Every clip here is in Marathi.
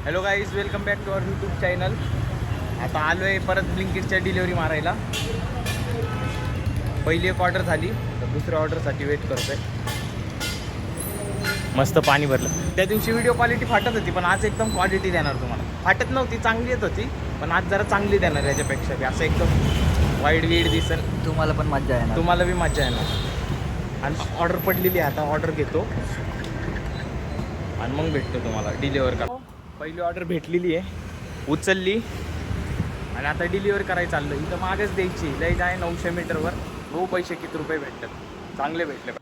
Hello guys, welcome back to our YouTube channel. आता आलो आहे परत ब्लिंकिटच्या डिलिव्हरी मारायला. पहिली एक ऑर्डर झाली तर दुसऱ्या ऑर्डरसाठी वेट करतो आहे. मस्त पाणी भरलं. त्या दिवशी व्हिडिओ क्वालिटी फाटत होती, पण आज एकदम क्वालिटी देणार तुम्हाला. फाटत नव्हती, चांगली येत होती, पण आज जरा चांगली देणार याच्यापेक्षा बी. असं एकदम वाईट वीड दिसेल, तुम्हाला पण मजा येणार. तुम्हाला बी मजा येणार. आणि ऑर्डर पडलेली आहे, आता ऑर्डर घेतो आणि मग भेटतो तुम्हाला डिलिव्हर करा. पहिली ऑर्डर भेटलेली आहे, उचलली आणि आता डिलिव्हर करायला चाललं. इथं मागच द्यायची, लय जाय 900 मीटरवर. पैसे किती रुपये भेटतात, चांगले भेटले.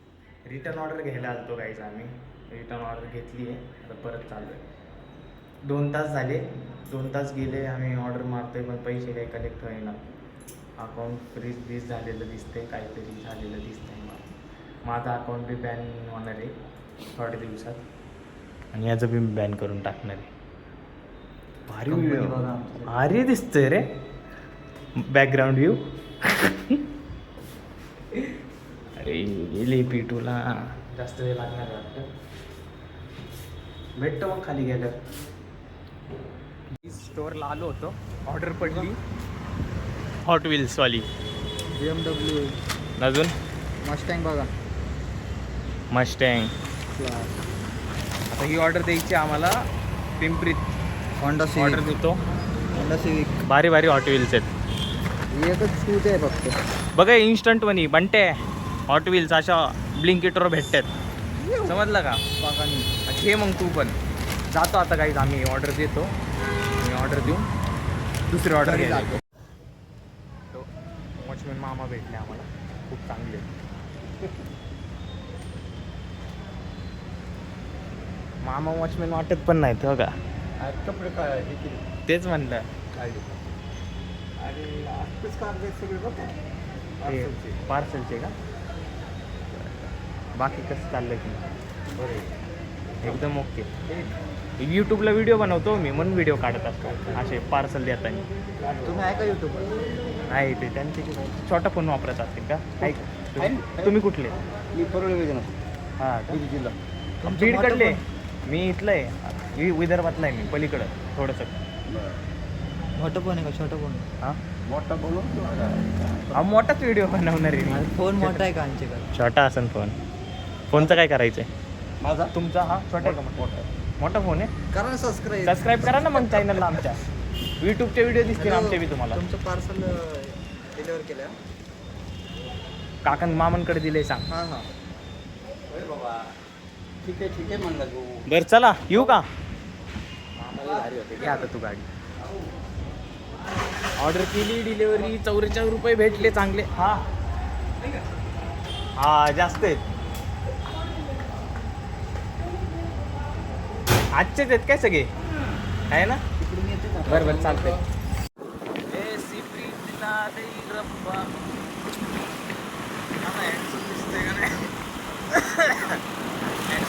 रिटर्न ऑर्डर घ्यायला आलतो गाईज आम्ही. रिटर्न ऑर्डर घेतली आहे, आता परत चाललो आहे. 2 तास झाले, 2 तास गेले आम्ही ऑर्डर मारतोय, पण पैसे काही कलेक्ट होईना. अकाउंट फ्रीज झालेलं दिसतंय, काहीतरी झालेलं दिसतंय. माझं अकाउंट बी बॅन होणार आहे थोड्या दिवसात, आणि याचं बी बॅन करून टाकणार आहे. भारी भारी दिसतंय रे बॅकग्राऊंड व्ह्यू. अरे गेली P2ला, जास्त वेळ लागणार वाटतं. भेटतो मग खाली गेलं. स्टोअरला आलो होतो, ऑर्डर पडली हॉट व्हील्सवाली. BMW अजून मस्टँग बघा, मस्टँग. आता ही ऑर्डर द्यायची आम्हाला पिंपरीत. Honda order Civic. देतो. होंडा सिविक भारी भारी हॉट व्हील्स आहेत. एकच स्कूटी आहे फक्त. बघा इन्स्टंट मनी बनते हॉट व्हील्स अशा ब्लिंकिटवर भेटतात, समजलं का? पाकानी घे मग तू पण. जातो आता काहीच, आम्ही ऑर्डर देतो आणि ऑर्डर देऊन दुसरी ऑर्डर घ्यायला. वॉचमॅन मामा भेटले आम्हाला, खूप चांगले. मामा वॉचमॅन वाटत पण नाहीत हो का? कपडे तेच म्हणलं. पार्सलचे का? बाकी कसं चाललंय की एकदम ओके. यूट्यूबला व्हिडिओ बनवतो मी, म्हणून व्हिडिओ काढत असतो असे पार्सल देताना. तुम्ही आहे का युट्यूब? आहे ते त्यांचे छोटा फोन वापरत असतील का? तुम्ही कुठले? मी परळी हां जिल्हा. बीडकडले. मी इथलं आहे, विदर्भातला आहे मी, पलीकडं थोडंसं. मोठं फोन आहे का छोटं फोन? हां मोठा बोलून हा मोठाच व्हिडिओ बनवणार आहे मी. फोन मोठा आहे का आमच्याकडे? छोटा असेल फोन. फोनचं काय करायचं आहे माझा? तुमचा? हा छोटा आहे का? मोठा फोन आहे. करा ना सबस्क्राईब. सबस्क्राईब करा ना मग चॅनलला आमच्या. यूट्यूबचे व्हिडिओ दिसतील आमचे बी तुम्हाला. तुमचं पार्सल डिलिव्हर केलं? काकां मामांकडे दिले सांग. हां हां बाबा, ठीक आहे म्हणलं तू. बरं चला येऊ का? मामाला भारी होते. घ्या आता तू गाडी. ऑर्डर केली, डिलिव्हरी 44 रुपये भेटले चांगले. हा जास्त आहेत. आजचेच आहेत काय सगळे? आहे ना? तिकडून येते का? बरं चालतंय.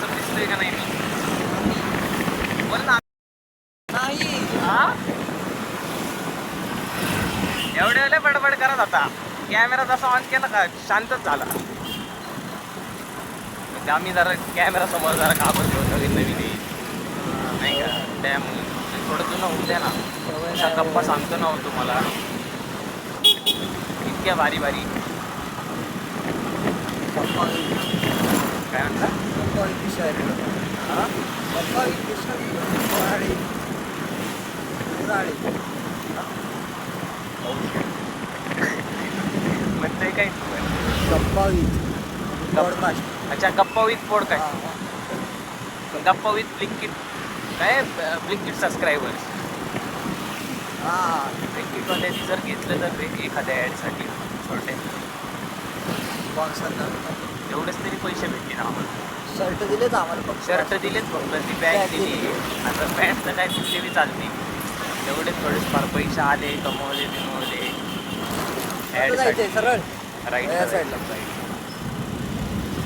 दिसतोय का नाही? बोल ना. नाही. एवढे वेळे बडबड करत होता. कॅमेरा जसा ऑन केला का शांतच झाला. म्हणजे आम्ही जरा कॅमेरा समोर जरा घाबरतो, नवीन नवीन नाही का? त्यामुळे थोडं जुनं होऊन द्या ना. अशा गप्पा सांगतो ना हो तुम्हाला, इतक्या भारी भारी. काय म्हणता? म्हणतंय काय? अच्छा, गप्पा विथ पॉडकास्ट. गप्पा विथ ब्लिंकिट. काय ब्लिंकिट सबस्क्रायबर्स. ब्लिंकिटवाल्यांनी जर घेतलं तर एखाद्या ॲडसाठी छोटे एवढेच तरी पैसे भेटतील आम्हाला. शर्ट दिलेत आम्हाला फक्त. शर्ट दिलेत फक्त, ती बॅग दिली. आता पॅन्टचं काय तुमचे बी चालते. तेवढेच थोडेफार पैसे आले, कमवले बिमवले. सरळ राईट.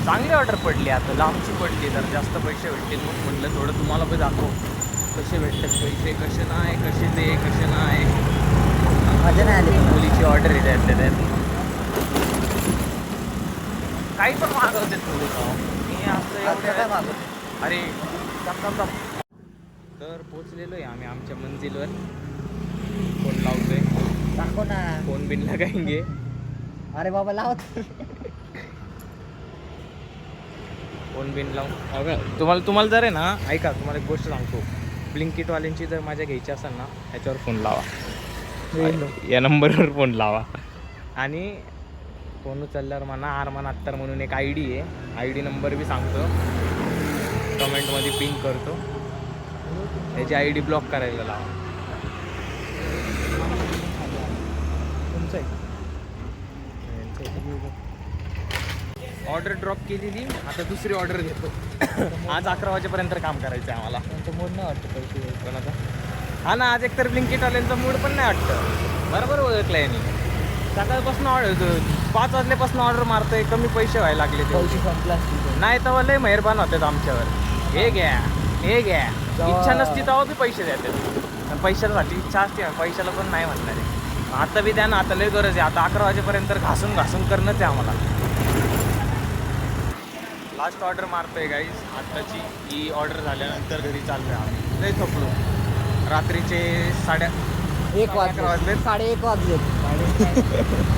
चांगली ऑर्डर पडली, आता लांबची पडली, तर जास्त पैसे भेटतील. मग म्हटलं थोडं तुम्हाला पण दाखव कसे भेटतात पैसे, कसे नाही, कसे नाही. मजा नाही आली. मुलीची ऑर्डर आहे त्यातल्या त्यात. काही पण मागवतात मुली. मी असं एवढं काय मागवत? अरे तर पोचलेलो आहे आम्ही आमच्या मंजिलवर. फोन लावतोय, दाखव ना. फोन बिन लगाएंगे. अरे बाबा लावत. फोन बिन लावून तुम्हाला जर आहे ना, ऐका तुम्हाला एक गोष्ट सांगतो. ब्लिंकिटवाल्यांची जर माझ्या घ्यायची असेल ना, ह्याच्यावर फोन लावा, या नंबरवर फोन लावा. आणि फोन उचलल्यावर म्हणा आरमान अत्तर म्हणून एक आय डी आहे, आय डी नंबर बी सांगतो, कमेंटमध्ये पिन करतो. त्याची आय डी ब्लॉक करायला लावा. तुमचं आहे ऑर्डर ड्रॉप केलेली, आता दुसरी ऑर्डर घेतो. आज 11 वाजेपर्यंत काम करायचं आहे आम्हाला. त्यांचं मूड नाही वाटतं पैसे कोणाचा? हा ना, आज एकतर ब्लिंकिटवाल्यांचा मूड पण नाही वाटतं. बरोबर ओळखलं यांनी. सकाळपासून ऑर्डर 5 वाजल्यापासून ऑर्डर मारतोय, कमी पैसे व्हायला लागले ते. पैसे संपला असतील. नाही तेव्हा लय मेहरबान होतात आमच्यावर. हे घ्या हे घ्या, इच्छा नसती तेव्हा बी पैसे देतात. पैशासाठी इच्छा असते, पैशाला पण नाही म्हणणार आहे. आता बी द्या ना, आता लय गरज आहे. आता 11 वाजेपर्यंत घासून करणंच आहे आम्हाला. लास्ट ऑर्डर मारतोय गाईज आत्ताची. ही ऑर्डर झाल्यानंतर घरी चाललोय आम्ही. लय थकलो. रात्रीचे 1 वाजले. 1:30 वाजले.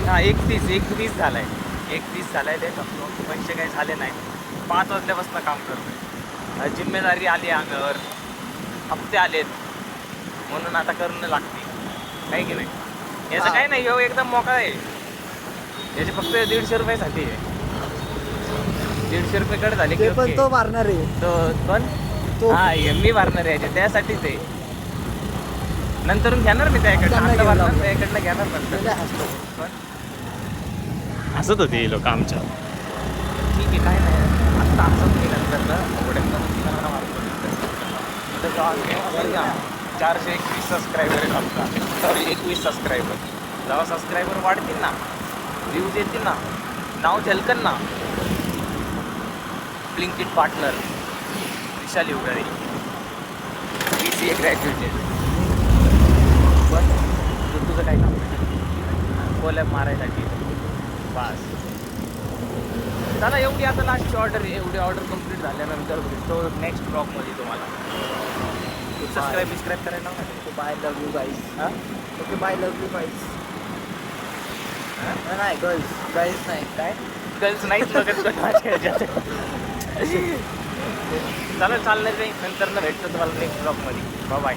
हा 1:30 झालाय. 1:30 झालाय. लय थकलो. पैसे काही झाले नाही. 5 वाजल्यापासून काम करतोय. जिम्मेदारी आली अंगावर, हप्ते आलेत, म्हणून आता करणं लागते. काही की नाही, याचं काही नाही. हो एकदम मोकळा आहे. याचे फक्त 150 रुपयासाठी आहे. 150 रुपये कडे झाले की ते पण ओके. तो मारणार आहे. तो पण तो हा मी भरणार आहे याचे, त्यासाठीच आहे. नंतर घेणार मी त्याकडनं, त्यांना आता भरणार घेणार. त्याकडनं घेणार नंतर. त्याला हसतो. हसत होते हे लोक आमच्या. ठीक आहे, काय नाही. आत्ता हसत मी नंतर ना उघड्यांना किनारा मारतो. 421 सबस्क्रायबर आहेत आमचा. Sorry 21 subscriber. जेव्हा सबस्क्रायबर वाढतील ना, व्ह्यूज येतील ना, नाव झलकन ना. ब्लिंकिट पार्टनर विशाल उगारे, BCA ग्रॅज्युएटेड. बस तुझं काय काम आहे? कोलॅब मारायसाठी बस. चला, एवढी आता लास्टची ऑर्डर आहे. एवढी ऑर्डर कंप्लीट झाल्यानंतर भेटतो नेक्स्ट ब्लॉगमध्ये तुम्हाला. सबस्क्राईब करायला ना. बाय लव्ह यू गाईस. हां ओके बाय लव्ह यू गाईस. नाही गर्ल्स नाही. काय गर्ल्स नाहीच बघत पण माझ्या ह्याच्यात. चला चाललं काही नंतर ना भेटतो तुम्हाला नेक्स्ट ब्लॉगमध्ये. बाय.